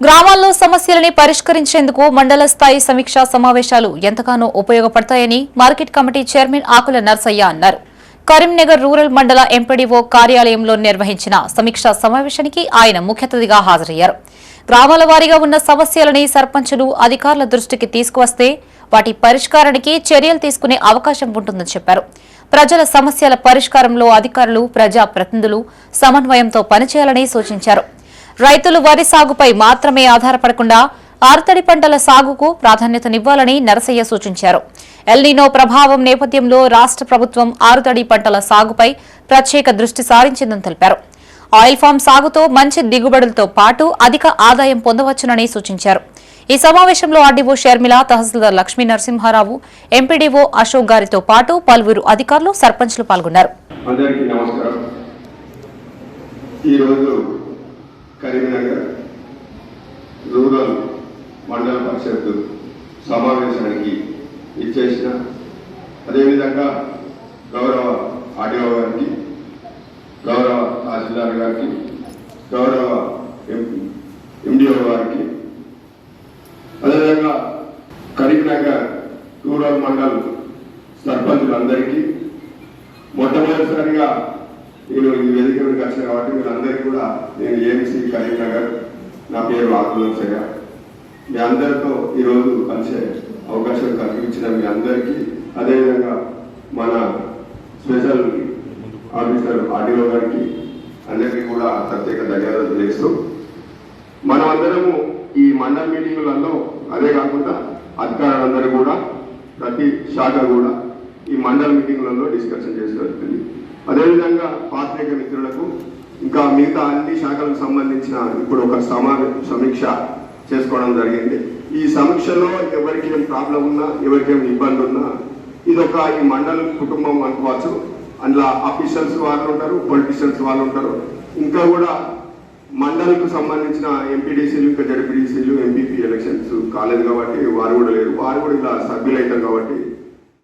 గ్రామాల్లో సమస్యలని పరిష్కరించేందుకు మండల స్థాయి సమీక్షా సమావేశాలు ఎంతగానో ఉపయోగపడతాయని మార్కెట్ కమిటీ చైర్మన్ ఆకుల నర్సయ్య అన్నారు. కరీంనగర్ రూరల్ మండల ఎంపీడీఓ కార్యాలయంలో నిర్వహించిన సమీక్షా సమావేశానికి ఆయన ముఖ్య అతిథిగా హాజరయ్యారు. గ్రామాల వారీగా ఉన్న సమస్యలని సర్పంచులు అధికారుల దృష్టికి తీసుకువస్తే వాటి పరిష్కారానికి చర్యలు తీసుకునే అవకాశం ఉంటుందని చెప్పారు. ప్రజల సమస్యల పరిష్కారంలో అధికారులు, ప్రజా ప్రతినిధులు సమన్వయంతో పనిచేయాలని సూచించారు. రైతులు వరి సాగుపై మాత్రమే ఆధారపడకుండా ఆరుతడి పంటల సాగుకు ప్రాధాన్యతనివ్వాలని నరసయ్య సూచించారు. ఎల్నినో ప్రభావం నేపథ్యంలో రాష్ట్ర ప్రభుత్వం ఆరుతడి పంటల సాగుపై ప్రత్యేక దృష్టి సారించిందని తెలిపారు. ఆయిల్ ఫామ్ సాగుతో మంచి దిగుబడులతో పాటు అధిక ఆదాయం పొందవచ్చునని సూచించారు. ఈ సమావేశంలో ఆర్డీఓ షర్మిల, తహసీల్దార్ లక్ష్మీ నరసింహారావు, ఎంపీడీఓ అశోక్ గారితో పాటు పలువురు అధికారులు, సర్పంచ్లు పాల్గొన్నారు. కరీంనగర్ రూరల్ మండల పరిషత్ సమావేశానికి ఇచ్చేసిన, అదేవిధంగా గౌరవ ఆర్డీఓ గారికి, గౌరవ తహసీల్దార్ గారికి, గౌరవ ఎండిఓ గారికి, అదేవిధంగా కరీంనగర్ రూరల్ మండల్ సర్పంచులందరికీ మొట్టమొదటిసారిగా నేను ఈ వేదిక మీదకి వచ్చాను కాబట్టి మీరందరికీ కూడా నేను ఏఎంసీ కరీంనగర్, నా పేరు ఆకుల నర్సయ్య, మీ అందరితో ఈరోజు కలిసే అవకాశం కల్పించిన మీ అందరికీ, అదేవిధంగా మన స్పెషల్ ఆఫీసర్ ఆర్డీఓ గారికి అందరికీ కూడా ప్రత్యేక ధన్యవాదాలు తెలియజేస్తూ, మనం అందరము ఈ మండల మీటింగులలో, అదే కాకుండా అధికారులందరూ కూడా ప్రతి శాఖ కూడా ఈ మండల మీటింగులలో డిస్కషన్ చేసుకోవాలి. అదేవిధంగా పాత్రికేయ మిత్రులకు ఇంకా మిగతా అన్ని శాఖలకు సంబంధించిన ఇప్పుడు ఒక సమీక్ష చేసుకోవడం జరిగింది. ఈ సమీక్షలో ఎవరికి ఏం ప్రాబ్లం ఉన్నా, ఎవరికి ఏం ఇబ్బంది ఉన్నా, ఇదొక ఈ మండల కుటుంబం అనుకోవచ్చు. అందులో ఆఫీషియల్స్ వాళ్ళు ఉంటారు, పొలిటీషియన్స్ వాళ్ళు ఉంటారు, ఇంకా కూడా మండలకు సంబంధించిన ఎంపీడీసీలు, ఇంకా జడ్పీడీసీలు, ఎంపీపీ ఎలక్షన్స్ కాలేదు కాబట్టి వారు కూడా లేరు, వారు కూడా ఇలా సభ్యులు అవుతారు కాబట్టి